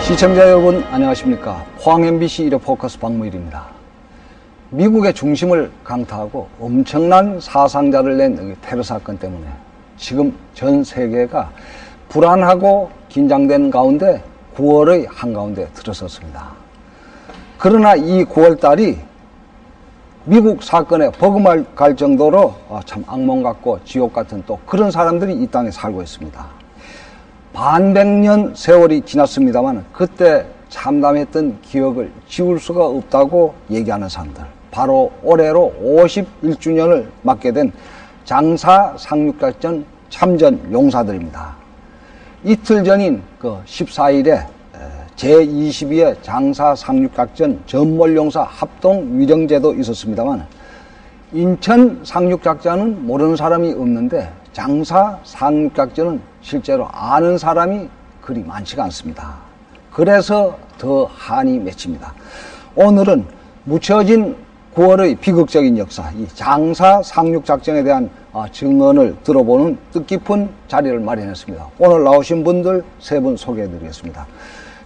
시청자 여러분 안녕하십니까. 포항 MBC 일요 포커스 박무일입니다. 미국의 중심을 강타하고 엄청난 사상자를 낸 테러 사건 때문에 지금 전 세계가 불안하고 긴장된 가운데 9월의 한가운데 들어섰습니다. 그러나 이 9월달이 미국 사건에 버금갈 정도로 참 악몽 같고 지옥 같은 또 그런 사람들이 이 땅에 살고 있습니다. 반백년 세월이 지났습니다만 그때 참담했던 기억을 지울 수가 없다고 얘기하는 사람들, 바로 올해로 51주년을 맞게 된 장사 상륙작전 참전 용사들입니다. 이틀 전인 그 14일에 제22회 장사 상륙작전 전몰용사 합동 위령제도 있었습니다만 인천 상륙작전은 모르는 사람이 없는데 장사 상륙작전은 실제로 아는 사람이 그리 많지가 않습니다. 그래서 더 한이 맺힙니다. 오늘은 묻혀진 9월의 비극적인 역사, 이 장사 상륙작전에 대한 증언을 들어보는 뜻깊은 자리를 마련했습니다. 오늘 나오신 분들 세 분 소개해드리겠습니다.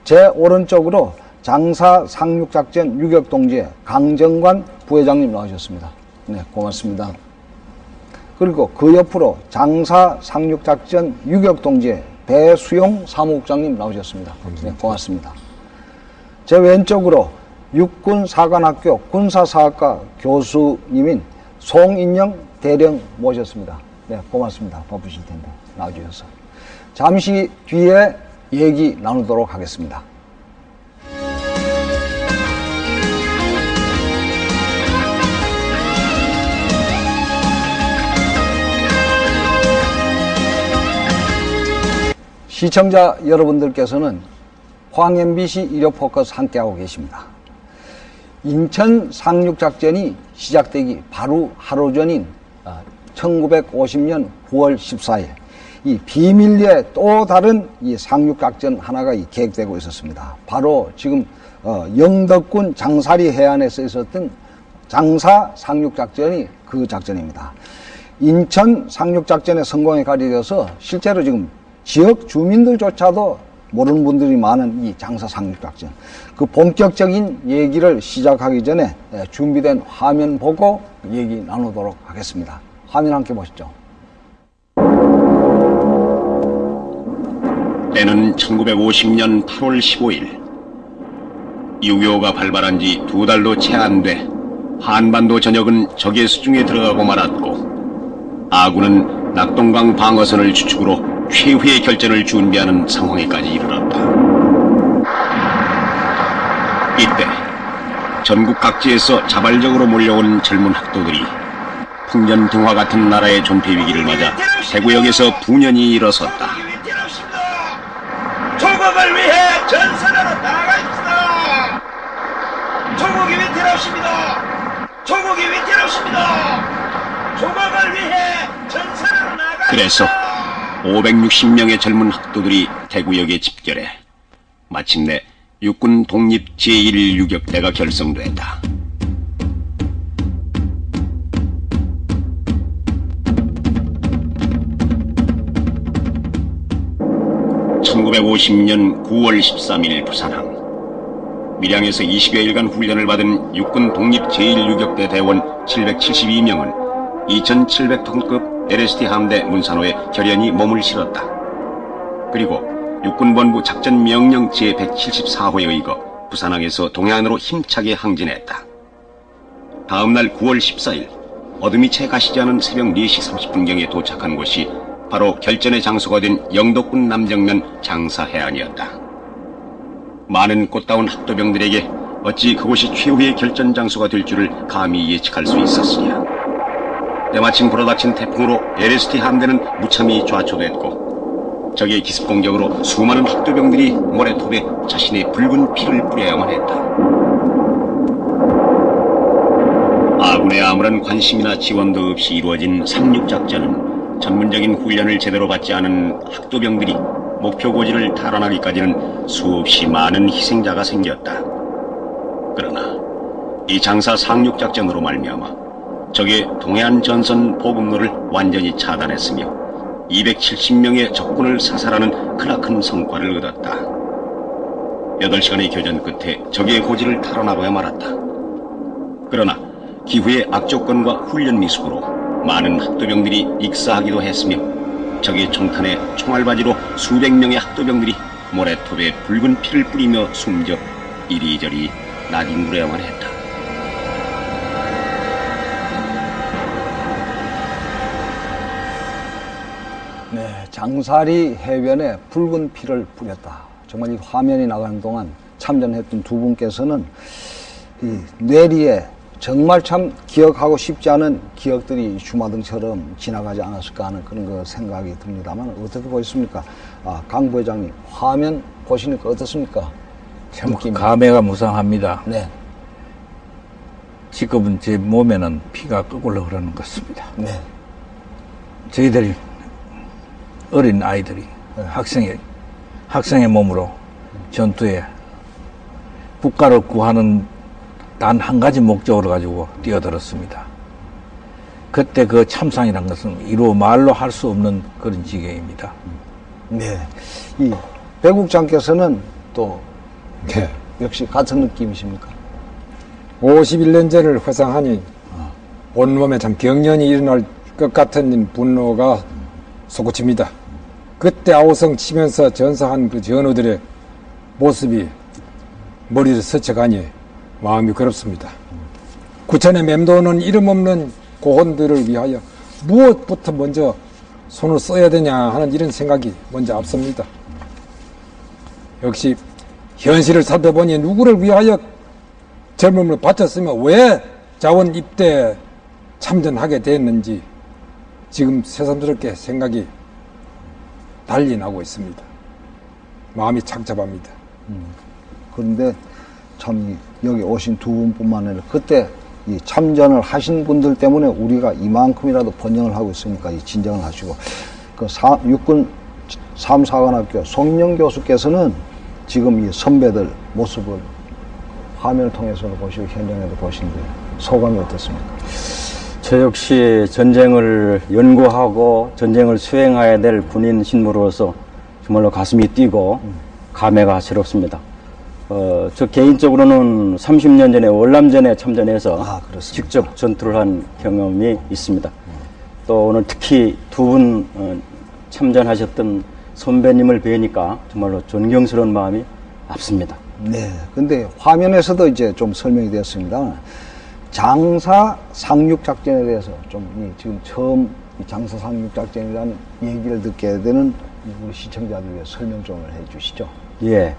제 오른쪽으로 장사 상륙작전 유격동지의 강정관 부회장님 나오셨습니다. 네, 고맙습니다. 그리고 그 옆으로 장사 상륙작전 유격동지의 배수용 사무국장님 나오셨습니다. 네, 고맙습니다. 제 왼쪽으로 육군사관학교 군사사학과 교수님인 송인영 대령 모셨습니다. 네, 고맙습니다. 바쁘실 텐데 나와주셔서. 잠시 뒤에 얘기 나누도록 하겠습니다. 시청자 여러분들께서는 포항 MBC 일요 포커스 함께하고 계십니다. 인천 상륙작전이 시작되기 바로 하루 전인 1950년 9월 14일 이 비밀리에 또 다른 이 상륙작전 하나가 계획되고 있었습니다. 바로 지금 영덕군 장사리 해안에서 있었던 장사 상륙작전이 그 작전입니다. 인천 상륙작전의 성공에 가려져서 실제로 지금 지역 주민들조차도 모르는 분들이 많은 이 장사 상륙작전, 그 본격적인 얘기를 시작하기 전에 준비된 화면 보고 얘기 나누도록 하겠습니다. 화면 함께 보시죠. 때는 1950년 8월 15일 6.25가 발발한 지 2달도 채 안 돼 한반도 전역은 적의 수중에 들어가고 말았고 아군은 낙동강 방어선을 주축으로 최후의 결전을 준비하는 상황에까지 이르렀다. 이때 전국 각지에서 자발적으로 몰려온 젊은 학도들이 풍년등화 같은 나라의 존폐 위기를 맞아 대구역에서 분연히 일어섰다. 조국을 위해 전선으로 나가십시다. 조국이 위태롭습니다. 조국이 위태롭습니다. 조국을 위해 전선으로 나가십시다. 그래서 560명의 젊은 학도들이 대구역에 집결해 마침내 육군 독립 제1유격대가 결성됐다. (1950년 9월 13일) 부산항 밀양에서 20여일간 훈련을 받은 육군 독립 제1유격대 대원 772명은 2700톤급 LST 함대 문산호에 결연히 몸을 실었다. 그리고 육군본부 작전명령 제174호에 의거 부산항에서 동해안으로 힘차게 항진했다. 다음날 9월 14일 어둠이 채 가시지 않은 새벽 4시 30분경에 도착한 곳이 바로 결전의 장소가 된 영덕군 남정면 장사해안이었다. 많은 꽃다운 학도병들에게 어찌 그곳이 최후의 결전 장소가 될 줄을 감히 예측할 수 있었으랴. 때마침 불어닥친 태풍으로 LST 함대는 무참히 좌초됐고 적의 기습 공격으로 수많은 학도병들이 모래톱에 자신의 붉은 피를 뿌려야만 했다. 아군의 아무런 관심이나 지원도 없이 이루어진 상륙작전은 전문적인 훈련을 제대로 받지 않은 학도병들이 목표 고지를 탈환하기까지는 수없이 많은 희생자가 생겼다. 그러나 이 장사 상륙작전으로 말미암아 적의 동해안 전선 보급로를 완전히 차단했으며 270명의 적군을 사살하는 크나큰 성과를 얻었다. 8시간의 교전 끝에 적의 고지를 탈환하고야 말았다. 그러나 기후의 악조건과 훈련 미숙으로 많은 학도병들이 익사하기도 했으며 적의 총탄에 총알바지로 수백 명의 학도병들이 모래톱에 붉은 피를 뿌리며 숨져 이리저리 나뒹굴어야만 했다. 네, 장사리 해변에 붉은 피를 뿌렸다. 정말 이 화면이 나가는 동안 참전했던 두 분께서는 이 뇌리에 정말 참 기억하고 싶지 않은 기억들이 주마등처럼 지나가지 않았을까 하는 그런 그 생각이 듭니다만 어떻게 보셨습니까? 강 부회장님, 화면 보시니까 어떻습니까? 참 감회가 무상합니다. 네. 지금은 제 몸에는 피가 끓고 흐르는 것 같습니다. 네. 저희들이 어린 아이들이 학생의 몸으로 전투에 국가를 구하는 단 한 가지 목적으로 가지고 뛰어들었습니다. 그때 그 참상이란 것은 이루 말로 할 수 없는 그런 지경입니다. 네. 이 배국장께서는 또 네. 역시 같은 느낌이십니까? 51년 전을 회상하니 온몸에 참 경련이 일어날 것 같은 분노가 솟구칩니다. 그때 아우성 치면서 전사한 그 전우들의 모습이 머리를 스쳐가니 마음이 괴롭습니다. 구천에 맴도는 이름 없는 고혼들을 위하여 무엇부터 먼저 손을 써야 되냐 하는 이런 생각이 먼저 앞섭니다. 역시 현실을 살펴보니 누구를 위하여 젊음을 바쳤으며 왜 자원 입대에 참전하게 됐는지 지금 새삼스럽게 생각이 달리 나고 있습니다. 마음이 착잡합니다. 그런데 참 여기 오신 두 분뿐만 아니라 그때 이 참전을 하신 분들 때문에 우리가 이만큼이라도 번영을 하고 있으니까 이 진정을 하시고 그 육군 3사관학교 송인영 교수께서는 지금 이 선배들 모습을 화면을 통해서도 보시고 현장에도 보시는데 소감이 어떻습니까? 저 역시 전쟁을 연구하고 전쟁을 수행해야 될 군인 신무로서 정말로 가슴이 뛰고 감회가 새롭습니다. 저 개인적으로는 30년 전에 월남전에 참전해서 직접 전투를 한 경험이 있습니다. 또 오늘 특히 두 분 참전하셨던 선배님을 뵈니까 정말로 존경스러운 마음이 앞섭니다. 네. 근데 화면에서도 이제 좀 설명이 되었습니다. 장사 상륙 작전에 대해서 좀 지금 처음 이 장사 상륙 작전이라는 얘기를 듣게 되는 우리 시청자들 위해 설명 좀 해주시죠. 예.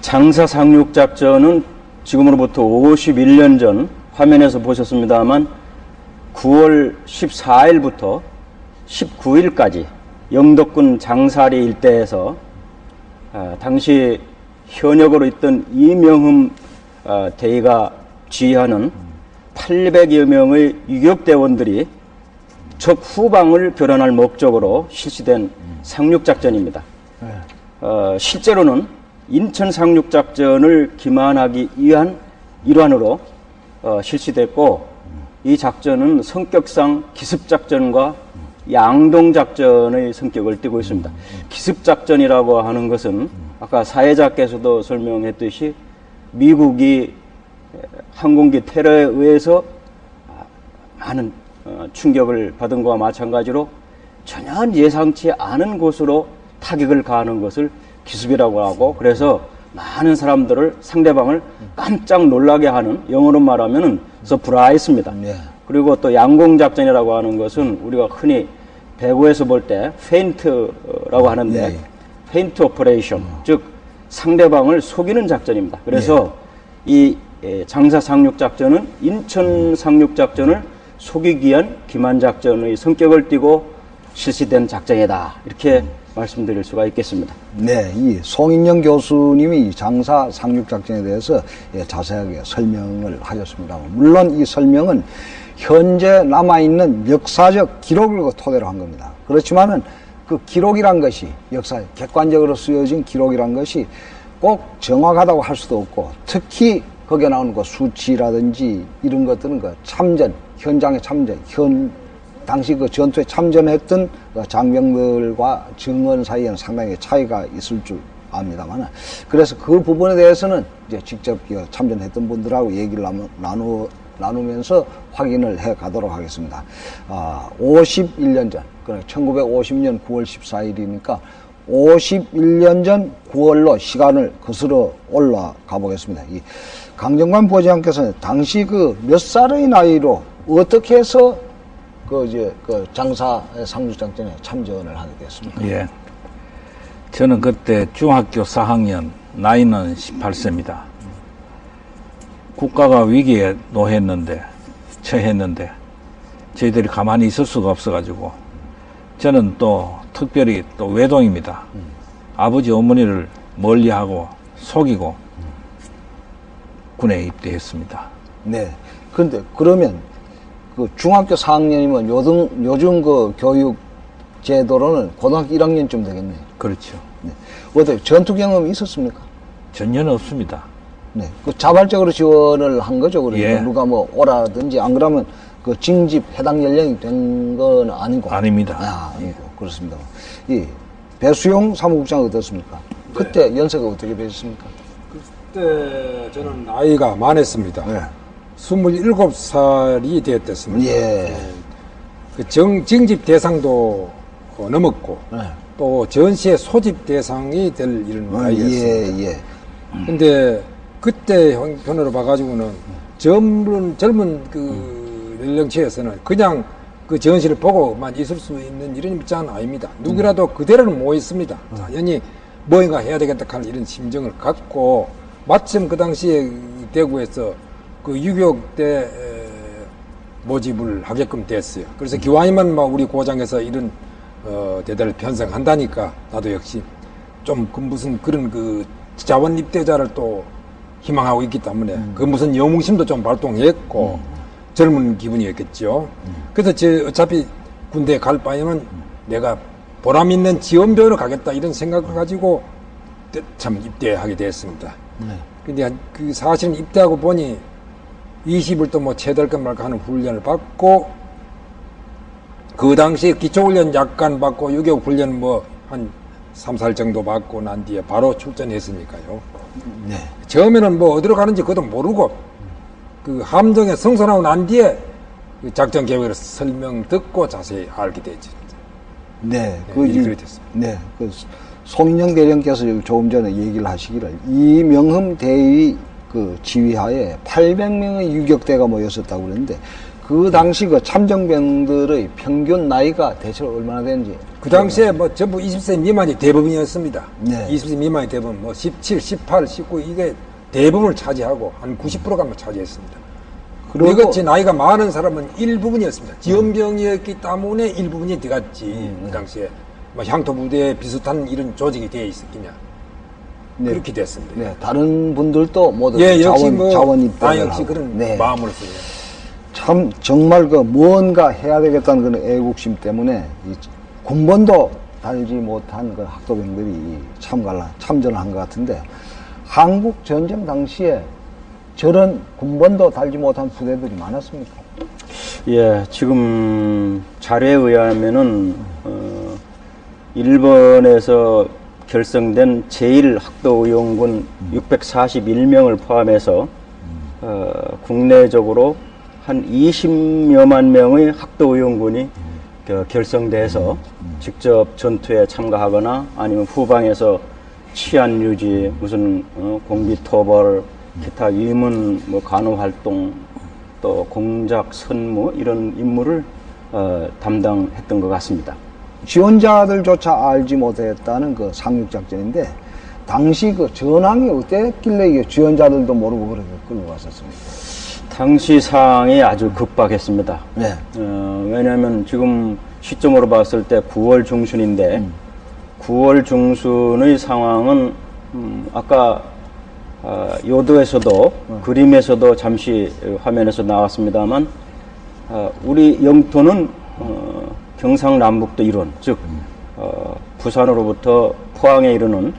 장사 상륙 작전은 지금으로부터 51년 전 화면에서 보셨습니다만 9월 14일부터 19일까지 영덕군 장사리 일대에서 당시 현역으로 있던 이명흠 대위가 지휘하는 800여 명의 유격대원들이 적 후방을 교란할 목적으로 실시된 상륙작전입니다. 실제로는 인천 상륙작전을 기만하기 위한 일환으로 실시됐고 이 작전은 성격상 기습작전과 양동작전의 성격을 띠고 있습니다. 기습작전이라고 하는 것은 아까 사회자께서도 설명했듯이 미국이 항공기 테러에 의해서 많은 충격을 받은 것과 마찬가지로 전혀 예상치 않은 곳으로 타격을 가하는 것을 기습이라고 하고 그래서 많은 사람들을 상대방을 깜짝 놀라게 하는 영어로 말하면 서프라이즈입니다. 네. 그리고 또 양공작전이라고 하는 것은 우리가 흔히 배구에서 볼 때 페인트라고 하는데 네. 페인트 오퍼레이션 즉 상대방을 속이는 작전입니다. 그래서 이 장사 상륙 작전은 인천 상륙 작전을 속이기 위한 기만 작전의 성격을 띠고 실시된 작전이다. 이렇게 말씀드릴 수가 있겠습니다. 네, 이 송인영 교수님이 이 장사 상륙 작전에 대해서 자세하게 설명을 하셨습니다. 물론 이 설명은 현재 남아있는 역사적 기록을 토대로 한 겁니다. 그렇지만은 그 기록이란 것이 역사에 객관적으로 쓰여진 기록이란 것이 꼭 정확하다고 할 수도 없고 특히 거기에 나오는 그 수치라든지 이런 것들은 그 참전, 현장의 참전, 당시 그 전투에 참전했던 그 장병들과 증언 사이에는 상당히 차이가 있을 줄 압니다만, 그래서 그 부분에 대해서는 이제 직접 참전했던 분들하고 얘기를 나누면서 확인을 해 가도록 하겠습니다. 51년 전, 그러니까 1950년 9월 14일이니까 51년 전 9월로 시간을 거슬러 올라가 보겠습니다. 이 강정관 부회장께서는 당시 그 몇 살의 나이로 어떻게 해서 그 장사 상륙작전에 참전을 하게 됐습니까? 예. 저는 그때 중학교 4학년, 나이는 18세입니다. 국가가 위기에 처했는데, 저희들이 가만히 있을 수가 없어가지고, 저는 또 특별히 또 외동입니다. 아버지, 어머니를 멀리하고 속이고 군에 입대했습니다. 네. 그런데 그러면 그 중학교 4학년이면 요즘 그 교육 제도로는 고등학교 1학년쯤 되겠네요. 그렇죠. 네. 어떻게 전투 경험이 있었습니까? 전혀 없습니다. 네. 그 자발적으로 지원을 한 거죠. 그러니까 예. 누가 뭐 오라든지 안 그러면 그 징집 해당 연령이 된 건 아니고. 아닙니다. 아니고. 그렇습니다. 이 배수용 사무국장 어떻습니까? 그때 연세가 어떻게 되셨습니까? 그때 저는 나이가 많았습니다. 네. 27살이 되었습니다. 예. 그 징집 대상도 넘었고, 네. 또 전시의 소집 대상이 될 이런 나이였습니다. 예. 근데 그때 형편으로 봐가지고는 젊은 그 연령층에서는 그냥 그 전시를 보고만 있을 수 있는 이런 입장은 아닙니다. 누구라도 그대로는 못 있습니다. 당연히 뭔가 해야 되겠다 하는 이런 심정을 갖고 마침 그 당시에 대구에서 그 6.25때 모집을 하게끔 됐어요. 그래서 기왕이면 막 우리 고장에서 이런 대대를 편성한다니까 나도 역시 좀 그 무슨 그런 그 자원 입대자를 또 희망하고 있기 때문에 그 무슨 영웅심도 좀 발동했고 젊은 기분이었겠죠. 그래서 어차피 군대에 갈 바에는 내가 보람 있는 지원병으로 가겠다 이런 생각을 가지고 참 입대하게 됐습니다. 근데 그 사실은 입대하고 보니 20을 또 뭐 채될까 말까 하는 훈련을 받고 그 당시에 기초훈련 약간 받고 6.25 훈련 뭐 한 3, 4일 정도 받고 난 뒤에 바로 출전했으니까요. 네. 처음에는 뭐 어디로 가는지 그것도 모르고 그 함정에 성선하고 난 뒤에 그 작전 계획을 설명 듣고 자세히 알게 되죠. 네. 그렇게 됐습니다. 네. 그 송인영 대령께서 조금 전에 얘기를 하시기를 이명흠 대위 그 지휘하에 800명의 유격대가 모였었다고 그랬는데 그 당시 그 참정병들의 평균 나이가 대체로 얼마나 되는지. 그 당시에 뭐 전부 20세 미만이 대부분이었습니다. 네. 20세 미만이 대부분 뭐 17, 18, 19 이게 대부분을 차지하고 한 90%가 뭐 차지했습니다. 그리고 이것이 나이가 많은 사람은 일부분이었습니다. 지원병이었기 때문에 일부분이 들어갔지. 그 당시에 뭐 향토부대에 비슷한 이런 조직이 되어 있었겠냐. 네. 그렇게 됐습니다. 네. 다른 분들도 모두 역시 자원 입대를 역시 하고. 그런 네. 마음으로서요. 참 정말 그 무언가 해야 되겠다는 그런 애국심 때문에 이 군번도 달지 못한 그 학도병들이 참전을 한 것 같은데 한국 전쟁 당시에 저런 군번도 달지 못한 부대들이 많았습니까? 예, 지금 자료에 의하면은 일본에서 결성된 제1학도의용군 641명을 포함해서 국내적으로 한 20여만 명의 학도의용군이 결성돼서 직접 전투에 참가하거나 아니면 후방에서 치안 유지, 무슨 공비 토벌, 기타 위문, 뭐 간호 활동, 또 공작 선무 이런 임무를 담당했던 것 같습니다. 지원자들조차 알지 못했다는 그 상륙작전인데 당시 그 전황이 어땠길래 이게 지원자들도 모르고 그렇게 끌고 갔었습니까? 당시 상황이 아주 급박했습니다. 네. 왜냐하면 지금 시점으로 봤을 때 9월 중순인데 9월 중순의 상황은 아까 요도에서도 그림에서도 잠시 화면에서 나왔습니다만 우리 영토는 경상남북도 일원, 즉 부산으로부터 포항에 이르는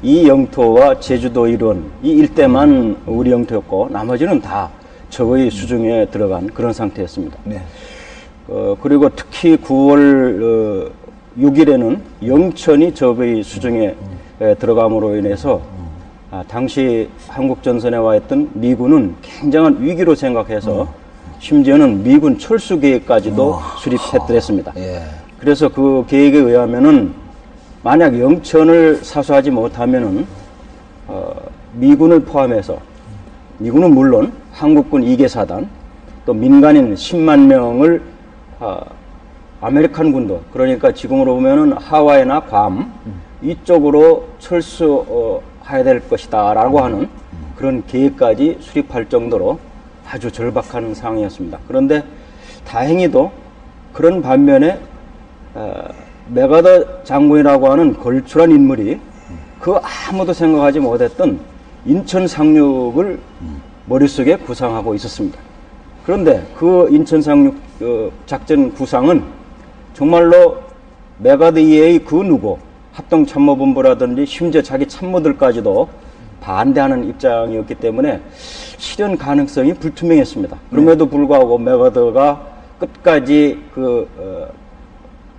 이 영토와 제주도 일원 이 일대만 우리 영토였고 나머지는 다 적의 수중에 들어간 그런 상태였습니다. 네. 그리고 특히 9월 6일에는 영천이 적의 수중에 들어감으로 인해서 당시 한국 전선에 와 있던 미군은 굉장한 위기로 생각해서 심지어는 미군 철수 계획까지도 수립했더랬습니다. 예. 그래서 그 계획에 의하면은 만약 영천을 사수하지 못하면은 미군을 포함해서 미군은 물론 한국군 2개 사단 또 민간인 10만 명을 아메리칸 군도 그러니까 지금으로 보면은 하와이나 괌 이쪽으로 철수해야 될 것이다라고 하는 그런 계획까지 수립할 정도로 아주 절박한 상황이었습니다. 그런데 다행히도 그런 반면에 메가더 장군이라고 하는 걸출한 인물이 그 아무도 생각하지 못했던 인천 상륙을 머릿속에 구상하고 있었습니다. 그런데 그 인천 상륙 작전 구상은 정말로 메가더 이외의 그 누구 합동참모본부라든지 심지어 자기 참모들까지도 반대하는 입장이었기 때문에 실현 가능성이 불투명했습니다. 그럼에도 불구하고 메가더가 끝까지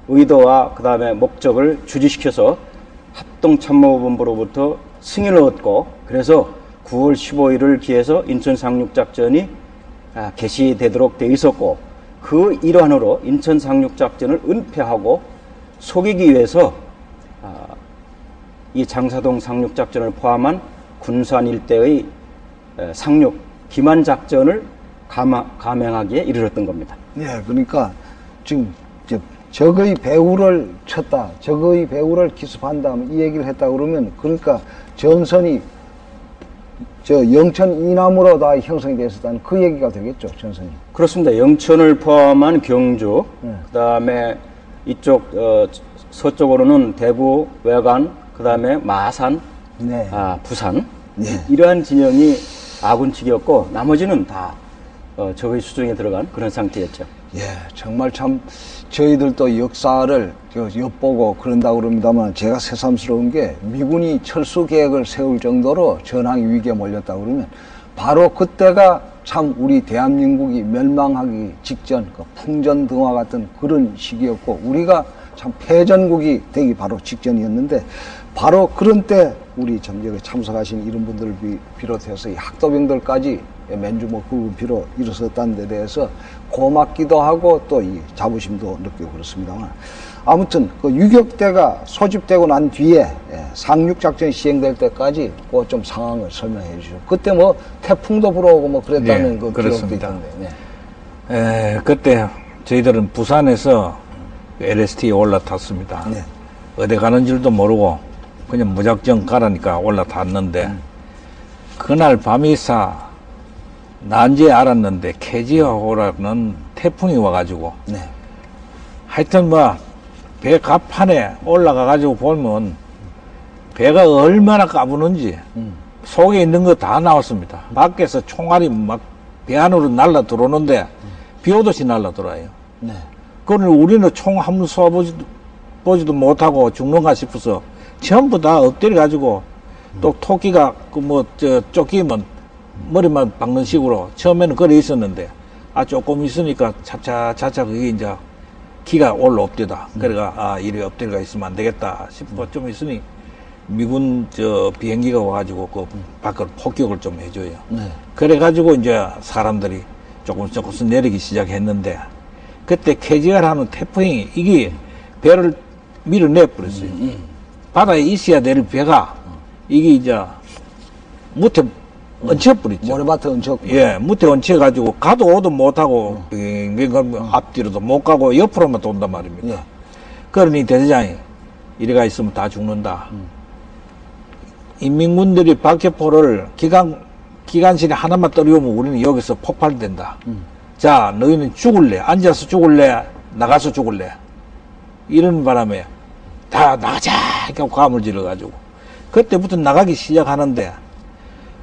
의도와 그 다음에 목적을 주지시켜서 합동참모본부로부터 승인을 얻고 그래서 9월 15일을 기해서 인천 상륙작전이 개시되도록 되어 있었고 그 일환으로 인천 상륙작전을 은폐하고 속이기 위해서 이 장사동 상륙작전을 포함한 군산 일대의 상륙 기만작전을 감행하기에 이르렀던 겁니다. 네, 그러니까 지금 적의 배후를 쳤다, 적의 배후를 기습한다 이 얘기를 했다 그러면 그러니까 전선이 영천 이남으로 다 형성이 되어 있었다는 그 얘기가 되겠죠, 전선이. 그렇습니다. 영천을 포함한 경주, 그다음에 이쪽 서쪽으로는 대구, 외관, 그다음에 마산, 네. 부산 네. 이러한 진영이 아군 측이었고 나머지는 다 적의 수중에 들어간 그런 상태였죠. 예, 정말 참 저희들도 역사를 엿보고 그런다 그럽니다만 제가 새삼스러운 게 미군이 철수 계획을 세울 정도로 전황 위기에 몰렸다 그러면 바로 그때가 참 우리 대한민국이 멸망하기 직전 그 풍전등화 같은 그런 시기였고 우리가 참 패전국이 되기 바로 직전이었는데 바로 그런 때 우리 전쟁에 참석하신 이런 분들을 비롯해서 이 학도병들까지 맨주먹 굴비로 일어섰다는 데 대해서 고맙기도 하고 또 이 자부심도 느끼고 그렇습니다만 아무튼 그 유격대가 소집되고 난 뒤에 상륙작전이 시행될 때까지 그 좀 상황을 설명해 주시죠. 그때 뭐 태풍도 불어오고 뭐 그랬다는 그 기록도 있던데. 네. 그때 저희들은 부산에서 LST에 올라탔습니다. 네. 어디 가는 줄도 모르고 그냥 무작정 가라니까 올라탔는데 그날 밤이사 난지에 알았는데 케지어호라는 태풍이 와가지고 네. 하여튼 뭐 배 갑판에 올라가가지고 보면 배가 얼마나 까부는지 속에 있는 거 다 나왔습니다. 밖에서 총알이 막 배 안으로 날라 들어오는데 비 오듯이 날라 들어와요. 네. 그걸 우리는 총 한 번 쏘아보지도 못하고 죽는가 싶어서 전부 다 엎드려 가지고 또 토끼가 쫓기면 머리만 박는 식으로 처음에는 그래 있었는데 조금 있으니까 차차 그게 이제 기가 올라옵디다. 그래가 이리 엎드려가 있으면 안 되겠다 싶어 좀 있으니 미군 비행기가 와가지고 그 밖으로 폭격을 좀 해줘요. 네. 그래가지고 이제 사람들이 조금씩 내리기 시작했는데 그때 케지아라는 태풍이 이게 배를 밀어내버렸어요. 바다에 있어야 될 배가 이게 이제 무태 얹혀버렸죠. 모래밭에 얹혔고. 예, 무태 얹혀가지고 가도 오도 못하고 앞뒤로도 못 가고 옆으로만 돈단 말입니다. 예. 그러니 대대장이 이래가 있으면 다 죽는다. 인민군들이 박격포를 기관실에 하나만 떨어오면 우리는 여기서 폭발된다. 자, 너희는 죽을래? 앉아서 죽을래? 나가서 죽을래? 이런 바람에 다 나가자! 이렇게 감을 질러가지고. 그때부터 나가기 시작하는데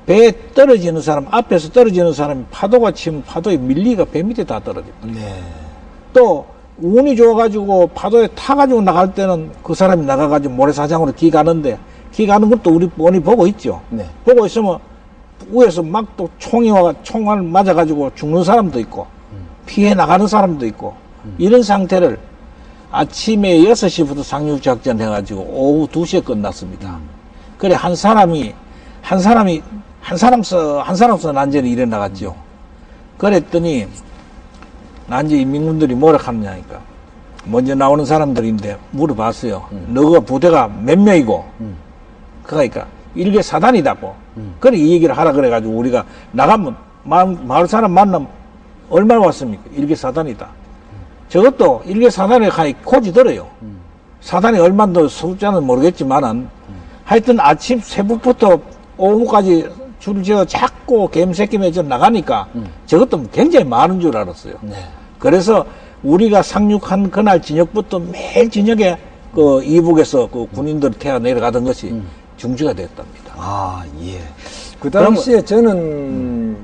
배에 떨어지는 사람, 앞에서 떨어지는 사람이 파도가 치면 파도에 밀리가 배 밑에 다 떨어집니다. 네. 또 운이 좋아가지고 파도에 타가지고 나갈 때는 그 사람이 나가가지고 모래사장으로 기 가는데 기 가는 것도 우리 뻔히 보고 있죠. 네. 보고 있으면 위에서 막 또 총알 맞아가지고 죽는 사람도 있고 피해 나가는 사람도 있고 이런 상태를 아침에 6시부터 상륙작전 해가지고 오후 2시에 끝났습니다. 그래, 한 사람서 난전이 일어나갔죠. 그랬더니, 난제 인민군들이 뭐라 하느냐니까. 먼저 나오는 사람들인데 물어봤어요. 너가 부대가 몇 명이고? 그러니까, 일개 사단이다고. 그래, 이 얘기를 하라 그래가지고 우리가 나가면, 마을 사람 만나면 얼마나 왔습니까? 일개 사단이다. 저것도 일개 사단에 가니 고지 들어요. 사단이 얼마나 더 숫자는 모르겠지만은, 하여튼 아침 새벽부터 오후까지 줄을 지어 자꾸 갬새끼면서 나가니까 저것도 굉장히 많은 줄 알았어요. 네. 그래서 우리가 상륙한 그날 저녁부터 매일 저녁에 그 이북에서 그 군인들 태워 내려가던 것이 중지가 됐답니다. 아, 예. 그 당시에 저는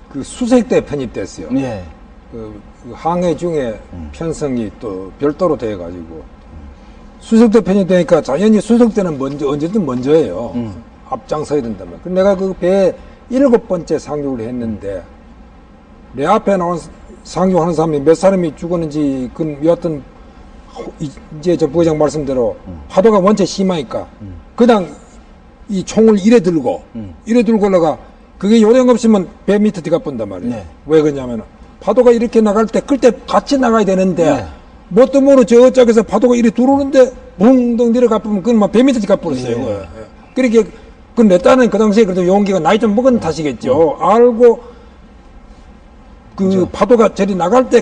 그 수색대 편입됐어요. 예. 그 항해 중에 편성이 또 별도로 돼가지고 수색대 편입되니까 당연히 수색대는 먼저 언제든 먼저예요. 앞장서야 된다면. 내가 그 배에 7번째 상륙을 했는데 내 앞에 나온 상륙하는 사람이 몇 사람이 죽었는지 그 여하튼 이제 저 부회장 말씀대로 파도가 원체 심하니까 그냥 이 총을 이래 들고 올라가 그게 요령 없으면 배 밑에 들어가 본단 말이에요. 네. 왜 그러냐면 파도가 이렇게 나갈 때 끌 때 같이 나가야 되는데 네. 뭣도 모르 저쪽에서 파도가 이리 들어오는데 붕덩 내려가 보면 그건 막 배 밑에 들어가 버렸어요. 네. 그렇게 내 딸은 그 당시에 그래도 용기가 나이 좀 먹은 탓이겠죠. 알고 그 그렇죠. 파도가 저리 나갈 때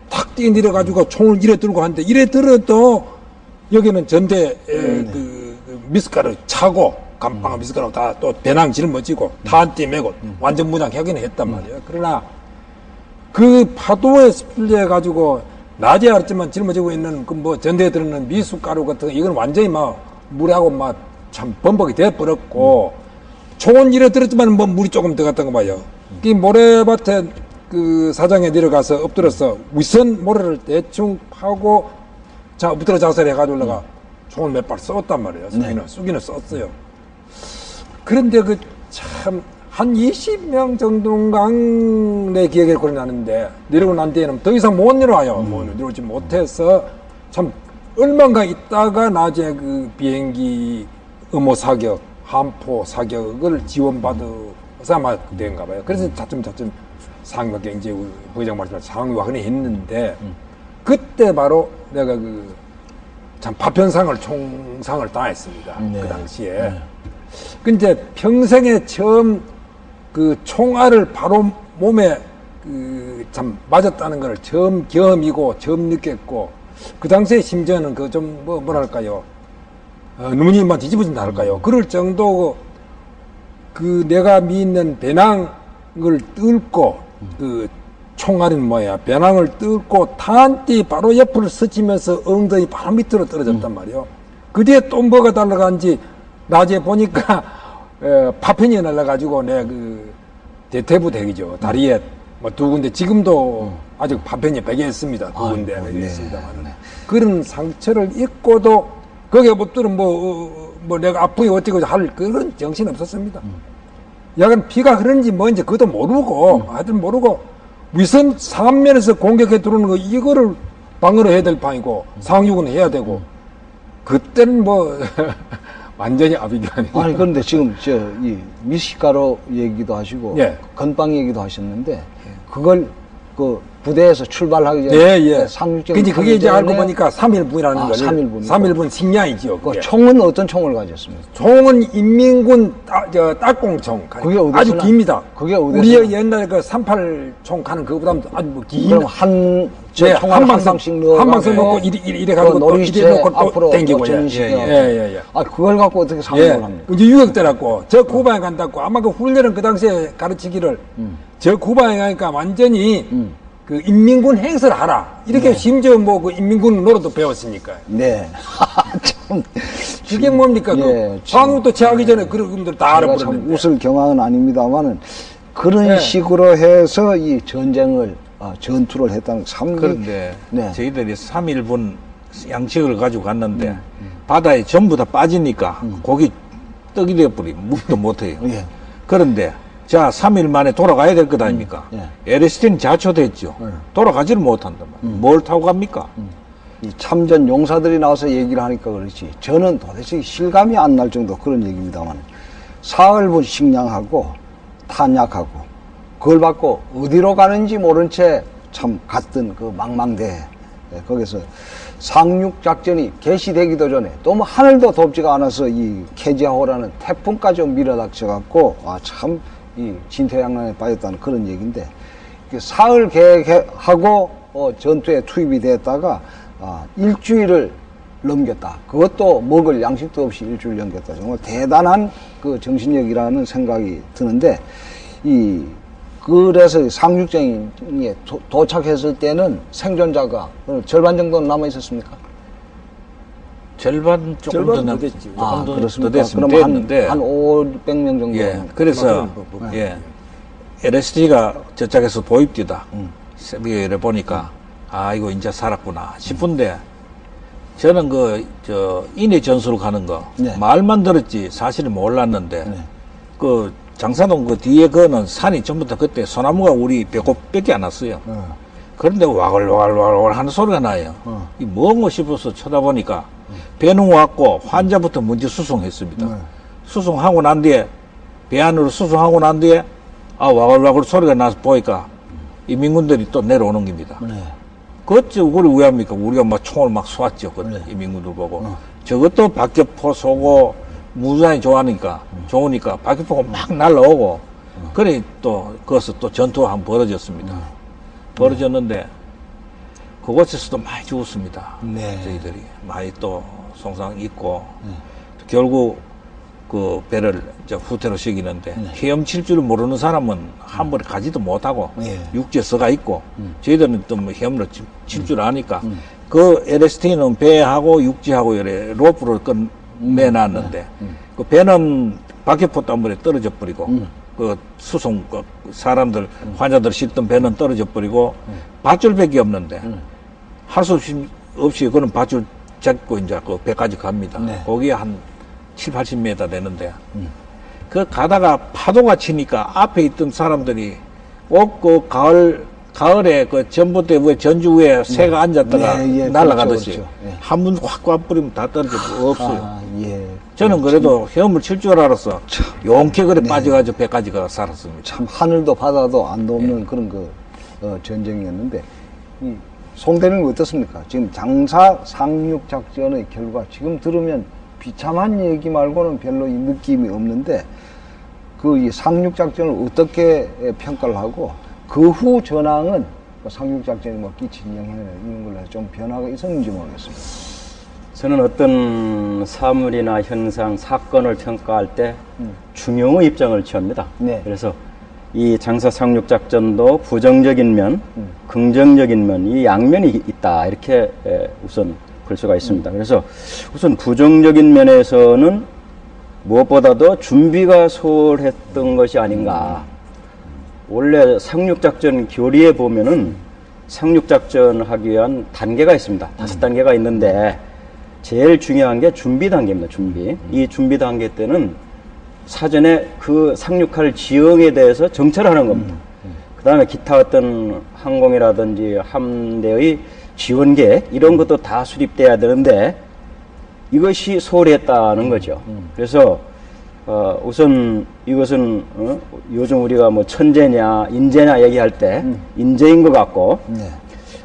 탁 뛰어 내려가지고 총을 이래 들고 하는데 이래 들어도 여기는 전대 그 미숫가루 차고 감방한 미숫가루 다 또 배낭 짊어지고 탄띠 메고 완전 무장하기는 했단 말이에요. 그러나 그 파도에 습려 가지고 낮에 알았지만 짊어지고 있는 그 뭐 전대에 들어있는 미숫가루 같은 거 이건 완전히 막 물하고 막 참 범벅이 돼 버렸고 총은 이래 들었지만 뭐 물이 조금 들어갔던 거 봐요. 이 모래밭에 그 사장에 내려가서 엎드려서 윗선 모래를 대충 파고 자 엎드려 자살해 가지고 올라가 총을 몇 발 쏘았단 말이에요. 쏘기는 쐈어요. 그런데 그 참 한 20명 정도인가 내 기억에 그래 나는데 내려오고 난 뒤에는 더 이상 못 내려와요. 뭐 내려오지 못해서 참 얼마인가 있다가 낮에 그 비행기 음호 사격, 함포 사격을 지원받아서 아마 된가 봐요. 그래서 차츰 상륙 경제 부회장 말씀하신 상륙을 했는데 그때 바로 내가 그 참 파편상을 총상을 당했습니다. 네. 그 당시에. 근데 평생에 처음 그 총알을 바로 몸에 그 참 맞았다는 걸 처음 경험이고 처음 느꼈고 그 당시에 심지어는 그 좀 뭐랄까요 눈이 막 뒤집어진다 할까요. 그럴 정도 그 내가 믿는 배낭을 뚫고 그 총알인 뭐야 배낭을 뚫고 탄띠 바로 옆을 스치면서 엉덩이 바로 밑으로 떨어졌단 말이에요. 그 뒤에 또 뭐가 달라간지 낮에 보니까 파편이 날라가지고 내 그 대퇴부 대기죠 다리에 뭐 두 군데 지금도 아직 파편이 베개 있습니다. 두 군데 베개 있습니다만 그런 상처를 입고도 거기에 붙들은 뭐 내가 아프게 어떻게 할 그런 정신 없었습니다. 약간 피가 흐르는지 뭔지 그것도 모르고 하여튼 모르고 위선 삼면에서 공격해 들어오는 거 이거를 방어를 해야 될 판이고 상륙은 해야 되고 그때는 뭐 완전히 아비규환이. 아니 그런데 지금 이 미숫가루 얘기도 하시고 예. 건빵 얘기도 하셨는데 그걸 그 부대에서 출발하기 전에 예. 상륙전 근데 그게 이제 알고 보니까 3.1분이라는 아, 걸 3.1분. 3.1분 식량이죠. 그 그게. 총은 어떤 총을 가졌습니까? 총은 인민군 딱공총. 그게 어디서 아주 깁니다. 그게 어디서 우리의 옛날에 그 38총 가는 그거보다 아주 뭐 긴. 그럼 한 한 방씩 넣어 한 방씩 넣고 이래 가지고 또 이래 놓고 또 앞으로 당기고 예. 아 그걸 갖고 어떻게 상륙을 합니까? 이제 유격대라고 저 구방에 간다고 아마 그 훈련은 그 당시에 가르치기를 저 구방에 가니까 완전히 그 인민군 행사를 하라 이렇게 심지어 뭐 그 인민군 노래도 배웠으니까. 네. 참 그게 뭡니까? 예, 그 방국도 제하기 전에 그런 분들 다 제가 참 알아보는데. 웃을 경황은 아닙니다만은 그런 네. 식으로 해서 이 전쟁을 전투를 했다는 참 그런데 네. 저희들이 3.1분 양식을 가지고 갔는데 바다에 전부 다 빠지니까 고기 떡이 되어버리 묵도 못해요. 예. 그런데 자 3일 만에 돌아가야 될 것 아닙니까? 예. LST는 자초됐죠. 돌아가지를 못한단 말이에요. 뭘 타고 갑니까? 이 참전 용사들이 나와서 얘기를 하니까 그렇지 저는 도대체 실감이 안 날 정도 그런 얘기입니다만 사흘분 식량하고 탄약하고 그걸 받고 어디로 가는지 모른 채 참 갔던 그 망망대해 거기서 상륙작전이 개시되기도 전에 또 뭐 하늘도 덥지가 않아서 이 케지하호라는 태풍까지 밀어닥쳐갖고 참 이 진퇴양난에 빠졌다는 그런 얘기인데 사흘 계획하고 전투에 투입이 됐다가 일주일을 넘겼다. 그것도 먹을 양식도 없이 일주일 넘겼다. 정말 대단한 그 정신력이라는 생각이 드는데 그래서 상륙정이 도착했을 때는 생존자가 절반 정도는 남아 있었습니까? 절반 조금 더 됐지. 조금 더 됐으면 됐는데 한 500명 정도. 예. 그래서 LSD가 저쪽에서 도입되다. 새벽에 보니까 이거 이제 살았구나 싶은데 저는 인해 전술을 가는 거 말만 들었지 사실은 몰랐는데 그 장사동 그 뒤에 그는 산이 전부 다 그때 소나무가 우리 배꼽밖에 안 왔어요. 그런데 와글와글와글 하는 소리가 나요. 이 뭔가 싶어서 쳐다보니까 배는 왔고 환자부터 먼저 수송했습니다. 수송하고 난 뒤에 배 안으로 수송하고 난 뒤에 와글와글 소리가 나서 보니까 이 민군들이 또 내려오는 겁니다. 그것도 우리 왜 합니까? 우리가 막 총을 막 쏘았죠. 그때 이 민군들 보고. 저것도 박격포 쏘고 무장이 좋으니까 박격포가 막 날라오고 그래 또 거기서 또 전투가 한번 벌어졌습니다. 벌어졌는데 그곳에서도 많이 죽었습니다. 저희들이 많이 또 손상 있고 결국 그 배를 이제 후퇴로 시키는데 헤엄칠 줄을 모르는 사람은 한 번에 가지도 못하고 육지에 서가 있고 저희들은 또 뭐 헤엄을 칠 줄 아니까 그 LST는 배하고 육지하고 이래 로프를 매놨는데 그 배는 박격포 때문에 떨어져 버리고 그 수송 그 사람들 환자들 싣던 배는 떨어져 버리고 밧줄밖에 없는데 할 수 없이 그는 밧줄 잡고 이제 그 배까지 갑니다. 거기에 한 7, 80m 되는데 그 가다가 파도가 치니까 앞에 있던 사람들이 꼭 그 가을에 그 전봇대 위에 전주 위에 새가 앉았다가 날아가듯이 그렇죠. 한 번 확 꽈버리면 다 떨어져 없어요. 저는 그래도 헤엄을 칠 줄 알았어. 용케 그래 빠져가지고 배까지 가 살았습니다. 참 하늘도 바다도 안 돕는 그런 그 전쟁이었는데 송대는 어떻습니까? 지금 장사 상륙 작전의 결과 지금 들으면 비참한 얘기 말고는 별로 이 느낌이 없는데 이 상륙 작전을 어떻게 평가를 하고 그 후 전황은 상륙 작전이 뭐 끼친 영향을 이런 걸로 해서 좀 변화가 있었는지 모르겠습니다. 저는 어떤 사물이나 현상, 사건을 평가할 때 중용의 입장을 취합니다. 그래서 이 장사 상륙 작전도 부정적인 면, 긍정적인 면, 이 양면이 있다 이렇게 우선 볼 수가 있습니다. 그래서 우선 부정적인 면에서는 무엇보다도 준비가 소홀했던 것이 아닌가. 원래 상륙작전 교리에 보면은 상륙작전 하기 위한 단계가 있습니다. 5단계가 있는데 제일 중요한 게 준비 단계입니다. 준비. 이 준비 단계 때는 사전에 그 상륙할 지형에 대해서 정찰하는 겁니다. 그 다음에 기타 어떤 항공이라든지 함대의 지원 계획 이런 것도 다 수립돼야 되는데 이것이 소홀했다는 거죠. 그래서 우선 이것은 요즘 우리가 뭐 천재냐 인재냐 얘기할 때 인재인 것 같고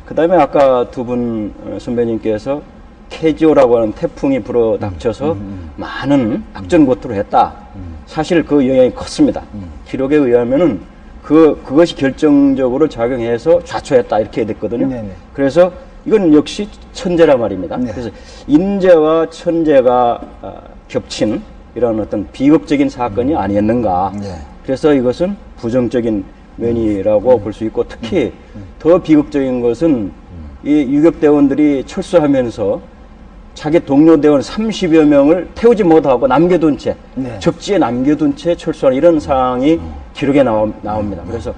그 다음에 아까 두 분 선배님께서 케지오라고 하는 태풍이 불어 닥쳐서 많은 악전고투를 했다. 사실 그 영향이 컸습니다. 기록에 의하면은 그것이 결정적으로 작용해서 좌초했다 이렇게 됐거든요. 그래서 이건 역시 천재란 말입니다. 그래서 인재와 천재가 겹친 이런 어떤 비극적인 사건이 아니었는가. 그래서 이것은 부정적인 면이라고 볼 수 있고 특히 더 비극적인 것은 이 유격대원들이 철수하면서 자기 동료 대원 30여 명을 태우지 못하고 남겨둔 채 적지에 남겨둔 채 철수하는 이런 상황이 기록에 나옵니다. 그래서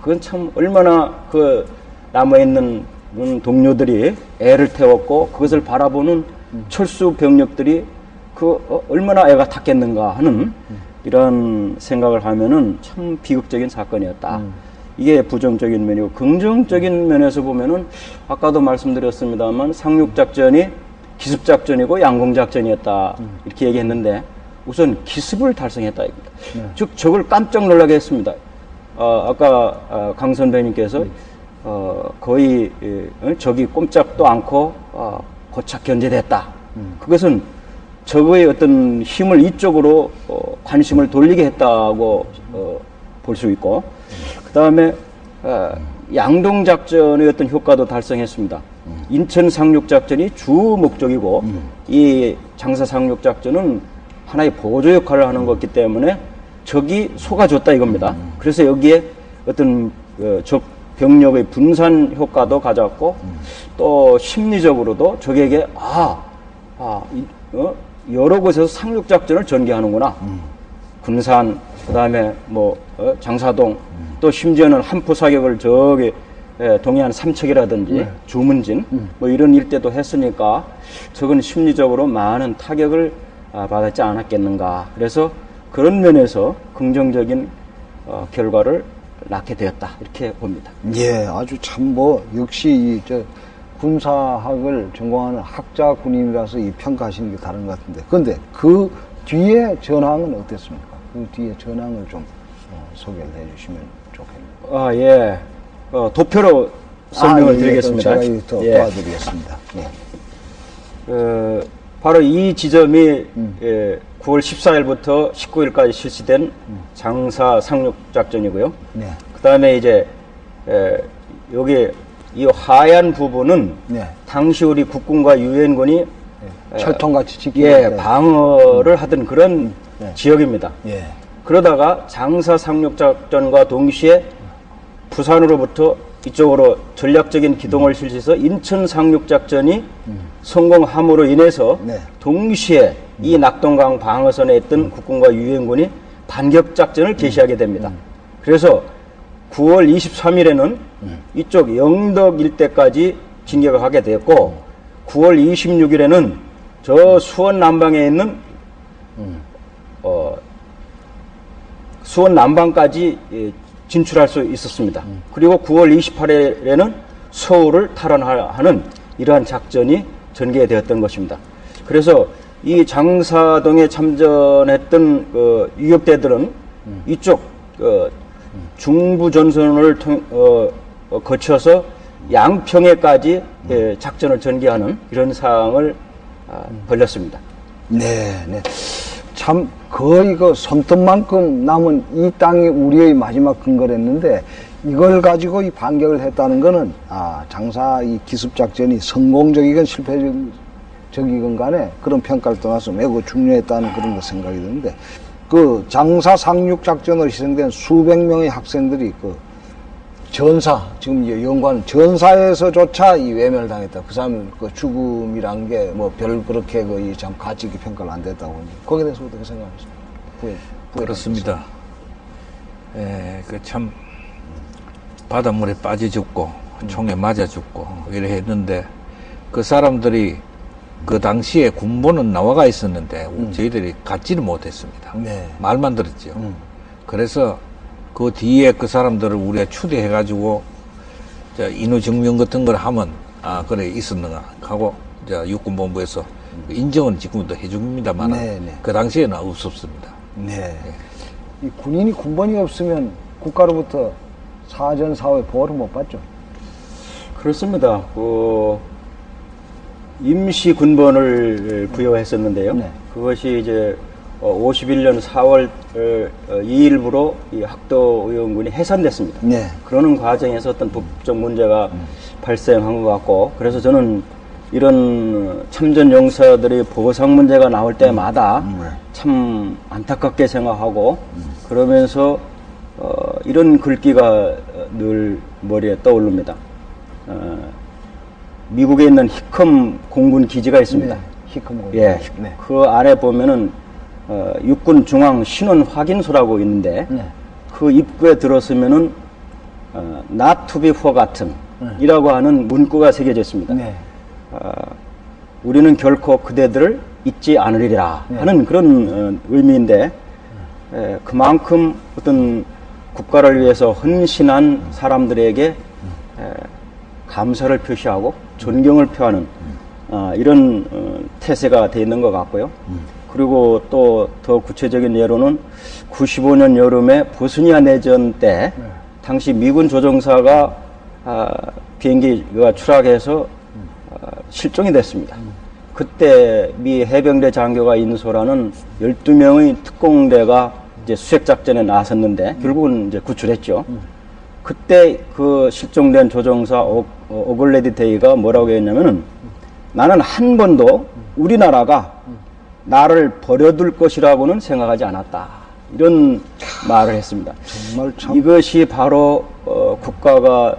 그건 참 얼마나 그 남아있는 동료들이 애를 태웠고 그것을 바라보는 철수 병력들이 얼마나 애가 탔겠는가 하는 이런 생각을 하면은 참 비극적인 사건이었다. 이게 부정적인 면이고, 긍정적인 면에서 보면은 아까도 말씀드렸습니다만 상륙작전이 기습작전이고 양공작전이었다 이렇게 얘기했는데, 우선 기습을 달성했다 이겁니다. 즉 적을 깜짝 놀라게 했습니다. 아까 강 선배님께서 거의 적이 꼼짝도 않고 고착 견제됐다. 그것은 적의 어떤 힘을 이쪽으로 관심을 돌리게 했다고 볼 수 있고, 그 다음에 양동작전의 어떤 효과도 달성했습니다. 인천 상륙작전이 주 목적이고 이 장사 상륙작전은 하나의 보조 역할을 하는 것이기 때문에 적이 속아줬다 이겁니다. 그래서 여기에 어떤 적 병력의 분산 효과도 가졌고, 또 심리적으로도 적에게 여러 곳에서 상륙작전을 전개하는구나. 군산, 그 다음에 장사동, 또 심지어는 한포 사격을 저기 동해안 삼척이라든지 주문진 이런 일대도 했으니까 적은 심리적으로 많은 타격을 받았지 않았겠는가. 그래서 그런 면에서 긍정적인 결과를 낳게 되었다 이렇게 봅니다. 예, 아주 참 역시 군사학을 전공하는 학자 군인이라서 이 평가하시는 게 다른 것 같은데, 그런데 그 뒤에 전황은 어땠습니까? 그 뒤에 전황을 좀 소개를 해주시면 좋겠네요. 예. 도표로 설명을 드리겠습니다. 제가 도와드리겠습니다. 예. 바로 이 지점이 9월 14일부터 19일까지 실시된 장사 상륙작전이고요. 네. 그 다음에 이제 여기 이 하얀 부분은 당시 우리 국군과 유엔군이 철통같이 지키는 방어를 하던 그런 지역입니다. 예. 그러다가 장사 상륙작전과 동시에 부산으로부터 이쪽으로 전략적인 기동을 실시해서 인천 상륙작전이 성공함으로 인해서 동시에 이 낙동강 방어선에 있던 국군과 유엔군이 반격작전을 개시하게 됩니다. 그래서 9월 23일에는 이쪽 영덕 일대까지 진격을 하게 되었고, 9월 26일에는 저 수원 남방에 있는 수원 남방까지 진출할 수 있었습니다. 그리고 9월 28일에는 서울을 탈환하는 이러한 작전이 전개되었던 것입니다. 그래서 이 장사동에 참전했던 유격대들은 이쪽 중부 전선을 거쳐서 양평에까지 작전을 전개하는 이런 상황을 벌였습니다. 네. 참 거의 손톱만큼 남은 이 땅이 우리의 마지막 근거랬는데, 이걸 가지고 이 반격을 했다는 거는 장사 이 기습작전이 성공적이건 실패적이건 간에 그런 평가를 떠나서 매우 중요했다는 그런 생각이 드는데, 그 장사 상륙작전으로 희생된 수백 명의 학생들이 전사, 지금 연구하는 전사에서조차 이 외면을 당했다. 그 사람 죽음이란 게 별 그렇게 참 가치 있게 평가를 안 됐다고. 거기에 대해서 어떻게 생각하십니까? 그렇습니다. 참 바닷물에 빠져 죽고 총에 맞아 죽고 이래 했는데, 그 사람들이 그 당시에 군보는 나와가 있었는데 저희들이 갖지를 못했습니다. 말만 들었죠. 그래서 그 뒤에 그 사람들을 우리가 추대해가지고 인후 증명 같은 걸 하면 그래 있었는가 하고 육군본부에서 인정은 지금도 해줍니다만 그 당시에는 없었습니다. 이 군인이 군번이 없으면 국가로부터 사전 사후의 보호를 못 받죠. 그렇습니다. 임시 군번을 부여했었는데요. 그것이 이제 51년 4월 2일부로 이 학도의원군이 해산됐습니다. 그러는 과정에서 어떤 법적 문제가 발생한 것 같고, 그래서 저는 이런 참전 용사들의 보상 문제가 나올 때마다 참 안타깝게 생각하고, 그러면서 이런 글귀가 늘 머리에 떠오릅니다. 미국에 있는 히컴 공군 기지가 있습니다. 히컴 공군. 그 안에 보면은 육군 중앙 신원 확인소라고 있는데, 그 입구에 들어서면은 not to be forgotten 이라고 하는 문구가 새겨져 있습니다. 우리는 결코 그대들을 잊지 않으리라 하는 그런 의미인데, 그만큼 어떤 국가를 위해서 헌신한 사람들에게 감사를 표시하고 존경을 표하는 이런 태세가 되어 있는 것 같고요. 그리고 또 더 구체적인 예로는 95년 여름에 보스니아 내전 때 당시 미군 조종사가 비행기가 추락해서 실종이 됐습니다. 그때 미 해병대 장교가 인솔하는 12명의 특공대가 이제 수색작전에 나섰는데 결국은 이제 구출했죠. 그때 그 실종된 조종사 오글레디 데이가 뭐라고 했냐면은 나는 한 번도 우리나라가 나를 버려둘 것이라고는 생각하지 않았다. 이런 말을 했습니다. 정말 참 이것이 바로 국가가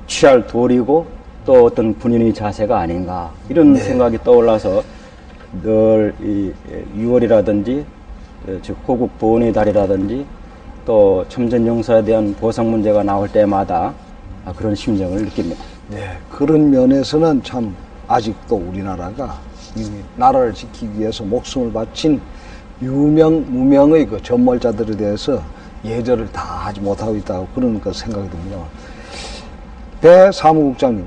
취할 도리고 또 어떤 군인의 자세가 아닌가 이런 생각이 떠올라서 늘 이 6월이라든지 즉 호국 보훈의 달이라든지 또 참전용사에 대한 보상 문제가 나올 때마다 그런 심정을 느낍니다. 네, 그런 면에서는 참 아직도 우리나라가 이 나라를 지키기 위해서 목숨을 바친 무명의 그 전몰자들에 대해서 예절을 다 하지 못하고 있다고 그런 그 생각이 듭니다. 배 사무국장님,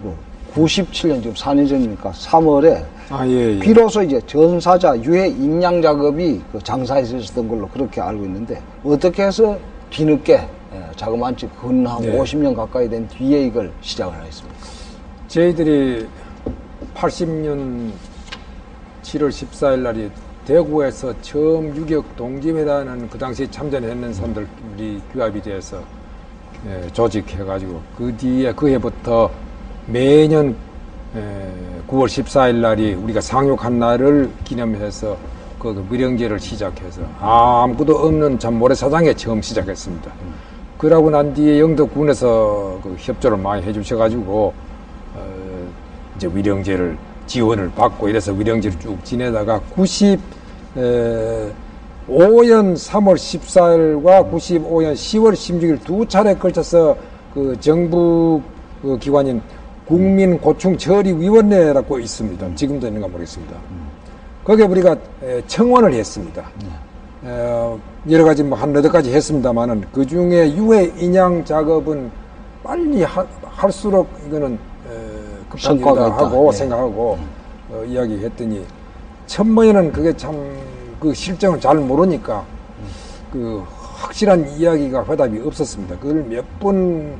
97년 지금 4년 전이니까 3월에 예. 비로소 이제 전사자 유해 임양 작업이 그 장사에서 있었던 걸로 그렇게 알고 있는데 어떻게 해서 뒤늦게 자그마한 지 근 한 50년 가까이 된 뒤에 이걸 시작을 하였습니까? 저희들이 80년 7월 14일 날이 대구에서 처음 유격 동지회라는 그 당시 참전했는 사람들이 규합이 돼서 조직해가지고 그 뒤에 그 해부터 매년 9월 14일 날이 우리가 상륙한 날을 기념해서 그 무령제를 시작해서 아무것도 없는 참 모래사장에 처음 시작했습니다. 그러고 난 뒤에 영덕군에서 그 협조를 많이 해주셔가지고 이제 위령제를 지원을 받고 이래서 위령제를 쭉 지내다가 95년 3월 14일과 95년 10월 16일 두 차례에 걸쳐서 그 정부 그 기관인 국민고충처리위원회라고 있습니다. 지금도 있는가 모르겠습니다. 거기에 우리가 청원을 했습니다. 여러 가지 뭐 한 너댓 가지 했습니다만은 그 중에 유해 인양 작업은 빨리 할수록 이거는 급하다 하고 생각하고 이야기했더니 천번에는 그게 참 그 실정을 잘 모르니까 그 확실한 이야기가 회답이 없었습니다. 그걸 몇 번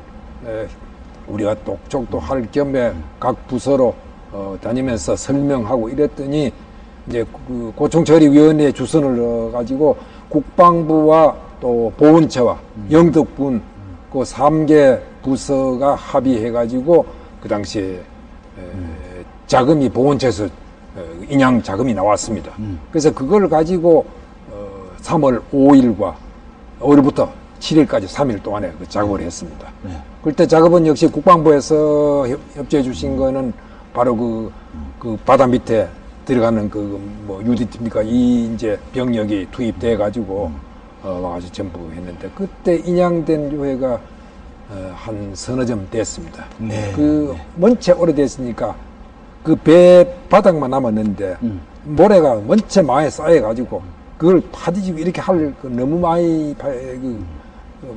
우리가 똑똑도 할 겸에 각 부서로 다니면서 설명하고 이랬더니 이제 그 고충처리위원회에 주선을 넣어가지고 국방부와 또 보훈처와 영덕군 그 3개 부서가 합의해가지고 그 당시에 자금이 보훈처에서 인양 자금이 나왔습니다. 그래서 그걸 가지고 3월 5일부터 7일까지 3일 동안에 그 작업을 했습니다. 그때 작업은 역시 국방부에서 협조해 주신 거는 바로 그 바다 밑에 들어가는 그 뭐 UDT입니까? 이 이제 병력이 투입돼 가지고 와가지고 전부 했는데 그때 인양된 유해가 한 서너 점 됐습니다. 먼체 오래됐으니까 그 배 바닥만 남았는데 모래가 먼체 많이 쌓여가지고 그걸 파디지고 이렇게 할 그 너무 많이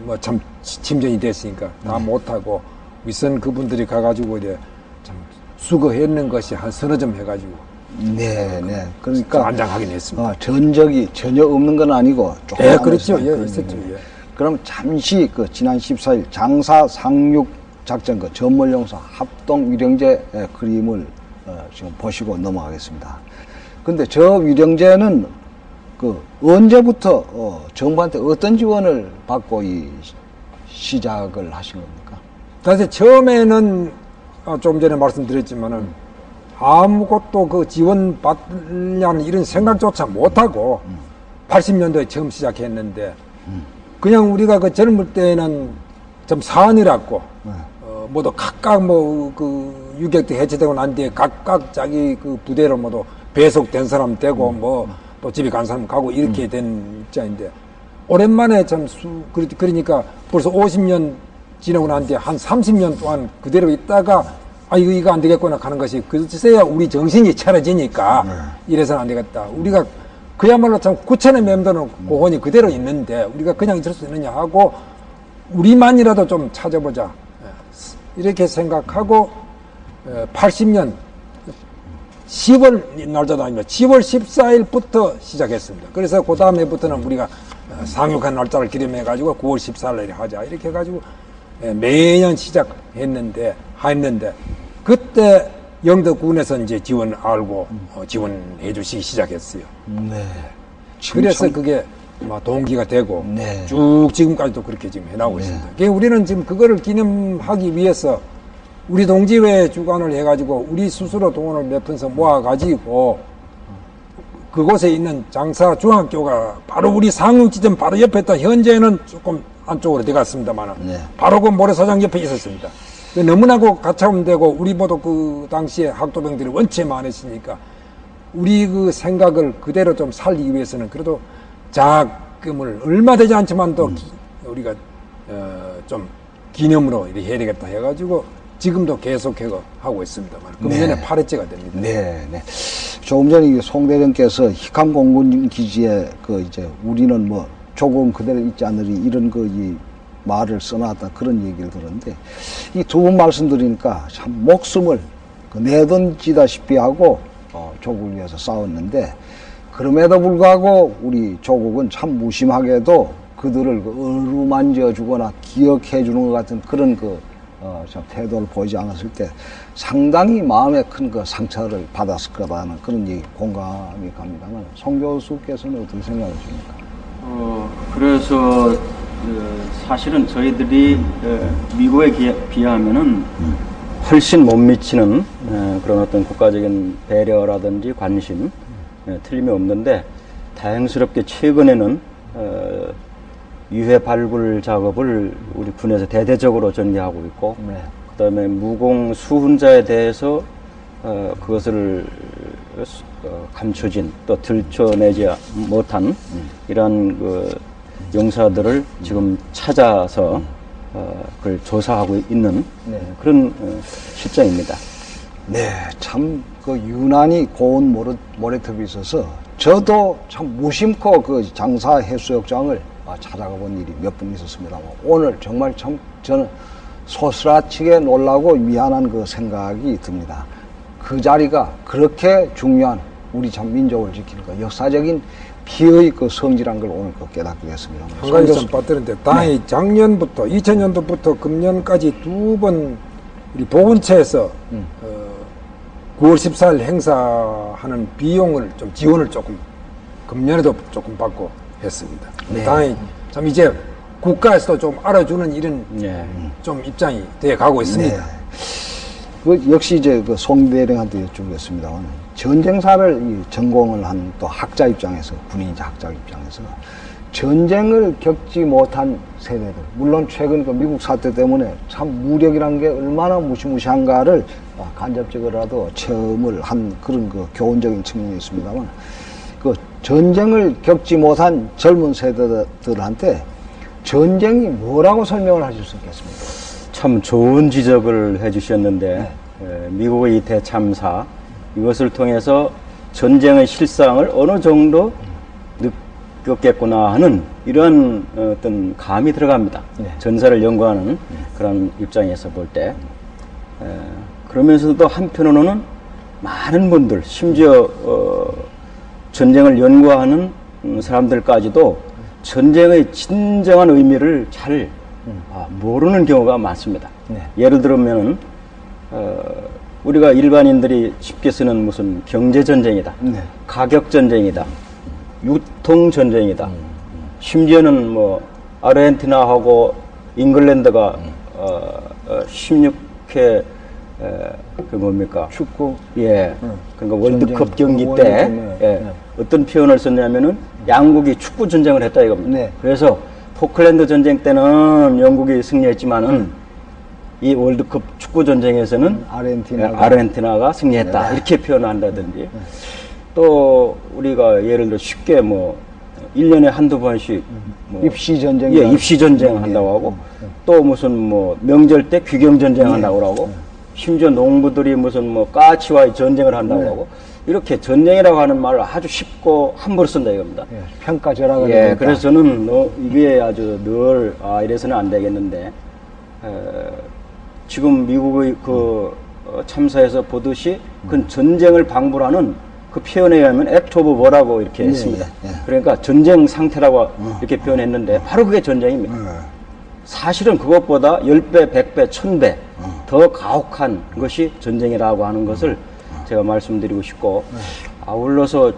뭐 참 침전이 됐으니까 다 못하고 윗선 그분들이 가가지고 이제 참 수거했는 것이 한 서너 점 해가지고 그러니까 안장하긴 했습니다. 전적이 전혀 없는 건 아니고 조금 그렇죠. 있었죠. 그럼 잠시 그 지난 14일 장사 상륙 작전 그 전몰용사 합동 위령제 그림을 지금 보시고 넘어가겠습니다. 근데 저 위령제는 그 언제부터 정부한테 어떤 지원을 받고 이 시작을 하신 겁니까? 사실 처음에는 좀 전에 말씀드렸지만은 아무것도 그 지원 받냐는 이런 생각조차 못하고 80년도에 처음 시작했는데 그냥 우리가 그 젊을 때는 좀 사안이랐고 모두 각각 뭐 그 유격 때 해체되고 난 뒤에 각각 자기 그 부대로 모두 배속된 사람 되고 뭐 또 집에 간 사람 가고 이렇게 된 입장인데 오랜만에 참 그러니까 벌써 50년 지나고 난 뒤에 한 30년 동안 그대로 있다가 이거 안 되겠구나 하는 것이 그제야 우리 정신이 차려지니까 이래서는 안 되겠다. 우리가 그야말로 참 구천에 맴도는 고혼이 그대로 있는데 우리가 그냥 있을 수 있느냐 하고 우리만이라도 좀 찾아보자 이렇게 생각하고 80년 10월 날짜도 아닙니다. 10월 14일부터 시작했습니다. 그래서 그 다음에부터는 우리가 상륙한 날짜를 기념해가지고 9월 14일에 하자 이렇게 해가지고 매년 시작했는데 그때 영덕군에서 이제 지원 알고 지원해 주시기 시작했어요. 네. 그래서 그게 동기가 되고 네. 쭉 지금까지도 그렇게 지금 해나가고 있습니다. 그러니까 우리는 지금 그거를 기념하기 위해서 우리 동지회 주관을 해가지고 우리 스스로 돈을 몇 푼서 모아가지고 그곳에 있는 장사 중학교가 바로 우리 상륙지점 바로 옆에 있다. 현재는 조금 안쪽으로 들어갔습니다만 네. 바로 그 모래사장 옆에 있었습니다. 너무나 그 가차움되고 우리 모두 그 당시에 학도병들이 원체 많았으니까 우리 그 생각을 그대로 좀 살리기 위해서는 그래도 자금을 얼마 되지 않지만 또 우리가 좀 기념으로 이렇게 해야 되겠다 해가지고 지금도 계속해서 하고 있습니다만 금년에 네. 8회째가 됩니다. 네, 네. 조금 전에 송 대령께서 희칸 공군 기지에 그 이제 우리는 뭐 조금 그대로 있지 않으리 이런 이 말을 써놨다 그런 얘기를 들었는데 이 두 분 말씀드리니까 참 목숨을 내던지다시피 하고 조국을 위해서 싸웠는데 그럼에도 불구하고 우리 조국은 참 무심하게도 그들을 어루만져 주거나 기억해 주는 것 같은 그런 참 태도를 보이지 않았을 때 상당히 마음에 큰 상처를 받았을 거다는 그런 얘기 공감이 갑니다만 송 교수께서는 어떻게 생각하십니까? 그래서 사실은 저희들이 미국에 비하면은 훨씬 못 미치는 그런 어떤 국가적인 배려라든지 관심 틀림이 없는데 다행스럽게 최근에는 유해 발굴 작업을 우리 군에서 대대적으로 전개하고 있고 네. 그다음에 무공 수훈자에 대해서 그것을 감춰진 또 들춰내지 못한 이러한 용사들을 지금 찾아서 그걸 조사하고 있는 네. 그런 실정입니다. 네, 참 유난히 고운 모래톱이 있어서 저도 참 무심코 장사 해수욕장을 찾아가 본 일이 몇 번 있었습니다만 오늘 정말 참 저는 소스라치게 놀라고 미안한 생각이 듭니다. 그 자리가 그렇게 중요한 우리 참 민족을 지키는 역사적인 피의 성질한 걸 오늘 깨닫게 됐습니다. 한 가지 좀 빠뜨렸는데 당이 작년부터 2000년도부터 금년까지 두 번 우리 보훈처에서 9월 14일 행사하는 비용을 좀 지원을 조금 금년에도 조금 받고 했습니다. 네. 당이 참 이제 국가에서도 좀 알아주는 이런 좀 입장이 되어 가고 있습니다. 네. 역시 이제 송 대령한테 여쭙겠습니다만 전쟁사를 전공을 한 또 학자 입장에서 군인이자 학자 입장에서 전쟁을 겪지 못한 세대들 물론 최근 미국 사태 때문에 참 무력이란 게 얼마나 무시무시한가를 간접적으로라도 체험을 한 그런 교훈적인 측면이 있습니다만 전쟁을 겪지 못한 젊은 세대들한테 전쟁이 뭐라고 설명을 하실 수 있겠습니까? 참 좋은 지적을 해주셨는데 미국의 이 대참사 이것을 통해서 전쟁의 실상을 어느 정도 느꼈겠구나 하는 이러한 어떤 감이 들어갑니다. 전사를 연구하는 그런 입장에서 볼 때 그러면서도 한편으로는 많은 분들 심지어 전쟁을 연구하는 사람들까지도 전쟁의 진정한 의미를 잘 모르는 경우가 많습니다. 예를 들면 우리가 일반인들이 쉽게 쓰는 무슨 경제전쟁이다, 가격전쟁이다, 유통전쟁이다, 심지어는 아르헨티나하고 잉글랜드가 16회 뭡니까? 축구. 그러니까 월드컵 경기 때 어떤 표현을 썼냐면은 양국이 축구 전쟁을 했다 이겁니다. 네. 그래서 포클랜드 전쟁 때는 영국이 승리했지만은 이 월드컵 축구 전쟁에서는 아르헨티나가 승리했다 이렇게 표현을 한다든지 또 우리가 예를 들어 쉽게 1년에 한두 번씩 입시 전쟁 입시 전쟁 한다고 하고 또 무슨 명절 때 귀경 전쟁 한다고 하고 심지어 농부들이 무슨 뭐 까치와의 전쟁을 한다고 하고 이렇게 전쟁이라고 하는 말을 아주 쉽고 함부로 쓴다 이겁니다. 예, 평가절하가 예, 그래서 저는 이게 아주 늘 이래서는 안 되겠는데 지금 미국의 그 참사에서 보듯이 그 전쟁을 방불하는 그 표현에 의하면 액트 오브 워라고 이렇게 했습니다. 그러니까 전쟁 상태라고 이렇게 표현했는데 바로 그게 전쟁입니다. 사실은 그것보다 10배, 100배, 1000배 더 가혹한 것이 전쟁이라고 하는 것을 제가 말씀드리고 싶고 아울러서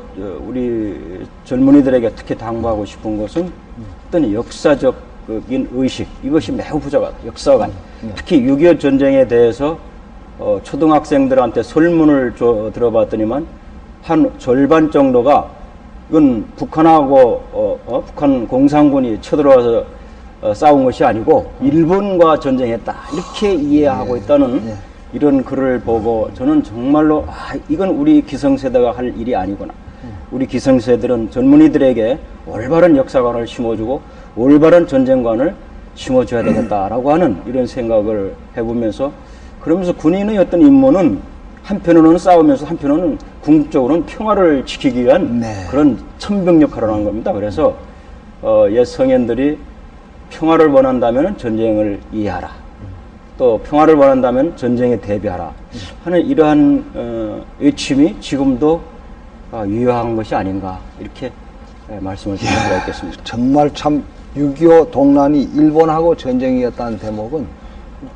우리 젊은이들에게 특히 당부하고 싶은 것은 어떤 역사적인 의식 이것이 매우 부족하다. 역사관 특히 6.25 전쟁에 대해서 초등학생들한테 설문을 들어봤더니만 한 절반 정도가 이건 북한하고 북한 공산군이 쳐들어와서 싸운 것이 아니고 일본과 전쟁했다 이렇게 이해하고 있다는 이런 글을 보고 저는 정말로 이건 우리 기성세대가 할 일이 아니구나. 우리 기성세대들은 젊은이들에게 올바른 역사관을 심어주고 올바른 전쟁관을 심어줘야 되겠다라고 하는 이런 생각을 해보면서 그러면서 군인의 어떤 임무는 한편으로는 싸우면서 한편으로는 궁극적으로는 평화를 지키기 위한 그런 천병 역할을 하는 겁니다. 그래서 옛 성현들이 평화를 원한다면 전쟁을 이해하라. 또 평화를 원한다면 전쟁에 대비하라 하는 이러한 외침이 지금도 유효한 것이 아닌가 이렇게 말씀을 드릴 수가 있겠습니다. 정말 참 6.25 동란이 일본하고 전쟁이었다는 대목은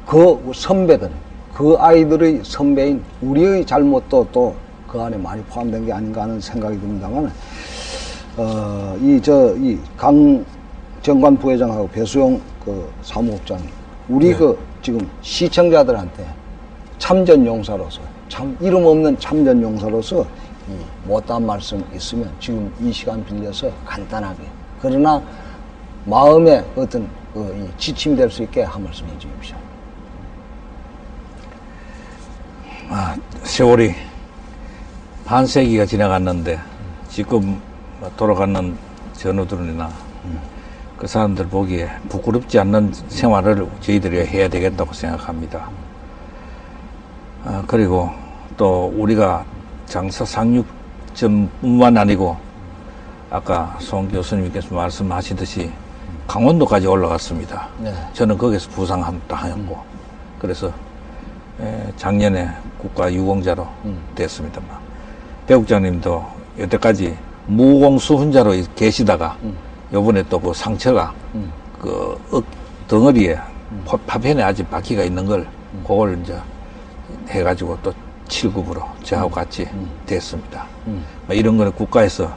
그 선배들, 그 아이들의 선배인 우리의 잘못도 또 그 안에 많이 포함된 게 아닌가 하는 생각이 듭니다만, 이 강 정관 부회장하고 배수용 그 사무국장이 우리 그 지금 시청자들한테 참전용사로서 참 이름 없는 참전용사로서 못한 말씀 있으면 지금 이 시간 빌려서 간단하게 그러나 마음에 어떤 지침이 될 수 있게 한 말씀 해주십시오. 세월이 반세기가 지나갔는데 지금 돌아가는 전우들이나 그 사람들 보기에 부끄럽지 않는 생활을 저희들이 해야 되겠다고 생각합니다. 그리고 또 우리가 장사 상륙전뿐만 아니고 아까 송 교수님께서 말씀하시듯이 강원도까지 올라갔습니다. 저는 거기서 부상도 하였고 그래서 작년에 국가유공자로 됐습니다만 배 국장님도 여태까지 무공수훈자로 계시다가 요번에 또 그 상처가 그 덩어리에 파편에 아직 바퀴가 있는 걸 그걸 이제 해가지고 또 7급으로 저하고 같이 됐습니다. 이런 거는 국가에서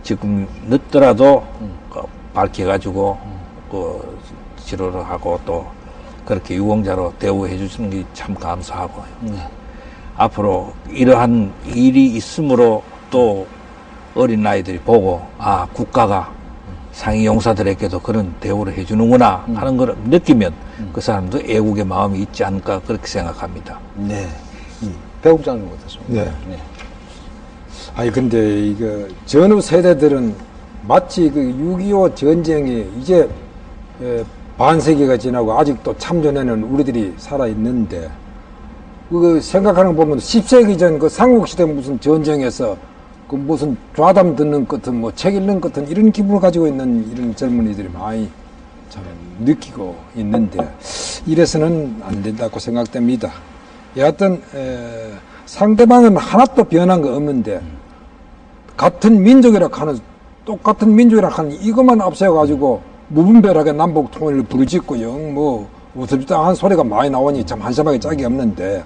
지금 늦더라도 밝혀가지고 그 치료를 하고 또 그렇게 유공자로 대우해 주시는 게 참 감사하고요. 앞으로 이러한 일이 있으므로 또 어린 아이들이 보고 국가가 상위 용사들에게도 그런 대우를 해주는구나 하는 걸 느끼면 그 사람도 애국의 마음이 있지 않을까 그렇게 생각합니다. 네. 배 국장님 어떻습니까? 네. 아니 근데 이거 전후 세대들은 마치 그 6.25 전쟁이 이제 반세기가 지나고 아직도 참전에는 우리들이 살아 있는데 그 생각하는 거 보면 10세기 전 그 삼국시대 무슨 전쟁에서 그 무슨 좌담 듣는 것 같은 뭐 책 읽는 것 같은 이런 기분을 가지고 있는 이런 젊은이들이 많이 참 느끼고 있는데 이래서는 안 된다고 생각됩니다. 여하튼 상대방은 하나도 변한 거 없는데 같은 민족이라 하는 똑같은 민족이라 하는 이것만 앞세워가지고 무분별하게 남북 통일을 부르짖고 영 뭐 우습지당한 소리가 많이 나오니 참 한심하게 짝이 없는데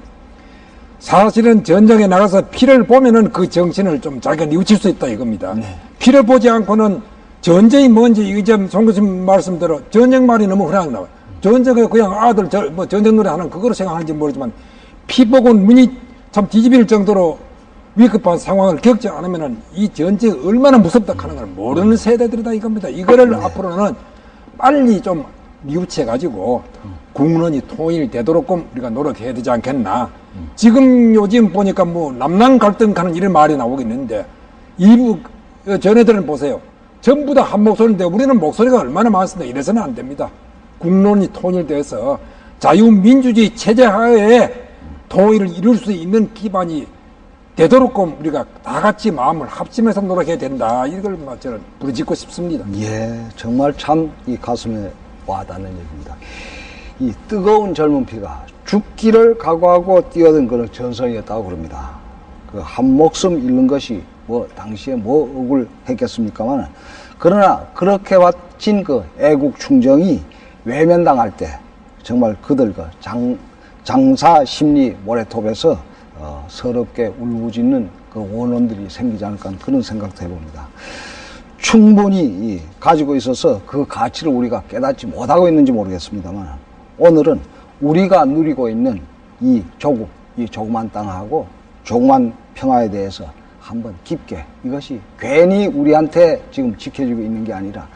사실은 전쟁에 나가서 피를 보면은 그 정신을 좀 자기가 뉘우칠 수 있다 이겁니다. 피를 보지 않고는 전쟁이 뭔지 이제 송 교수님 말씀대로 전쟁 말이 너무 흔하게 나와요. 전쟁에 그냥 아들 뭐 전쟁 노래 하는 그거로 생각하는지 모르지만 피 보고 눈이 참 뒤집힐 정도로 위급한 상황을 겪지 않으면은 이 전쟁이 얼마나 무섭다 하는 걸 모르는 세대들이다 이겁니다. 이거를 앞으로는 빨리 좀 뉘우쳐가지고 국론이 통일되도록끔 우리가 노력해야 되지 않겠나. 지금 요즘 보니까 뭐 남남 갈등하는 이런 말이 나오고 있는데 이부 전애들은 보세요. 전부 다 한 목소리인데 우리는 목소리가 얼마나 많습니다. 이래서는 안 됩니다. 국론이 통일돼서 자유민주주의 체제 하에 도의를 이룰 수 있는 기반이 되도록끔 우리가 다 같이 마음을 합심해서 노력해야 된다. 이걸 저는 부르짖고 싶습니다. 예, 정말 참 이 가슴에 와닿는 얘기입니다. 이 뜨거운 젊은 피가 죽기를 각오하고 뛰어든 그런 전성이었다고 그럽니다. 그 한 목숨 잃는 것이 뭐 당시에 뭐 억울했겠습니까만, 그러나 그렇게 바친 그 애국 충정이 외면당할 때 정말 그들 그 장사 심리 모래톱에서 서럽게 울부짖는 그 원혼들이 생기지 않을까 하는 그런 생각도 해봅니다. 충분히 가지고 있어서 그 가치를 우리가 깨닫지 못하고 있는지 모르겠습니다만, 오늘은 우리가 누리고 있는 이 조국, 이 조그만 땅하고 조그만 평화에 대해서 한번 깊게, 이것이 괜히 우리한테 지금 지켜지고 있는 게 아니라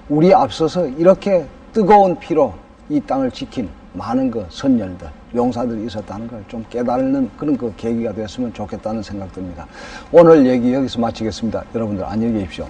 우리 앞서서 이렇게 뜨거운 피로 이 땅을 지킨 많은 그 선열들, 용사들이 있었다는 걸 좀 깨달는 그런 그 계기가 되었으면 좋겠다는 생각 듭니다. 오늘 얘기 여기서 마치겠습니다. 여러분들 안녕히 계십시오.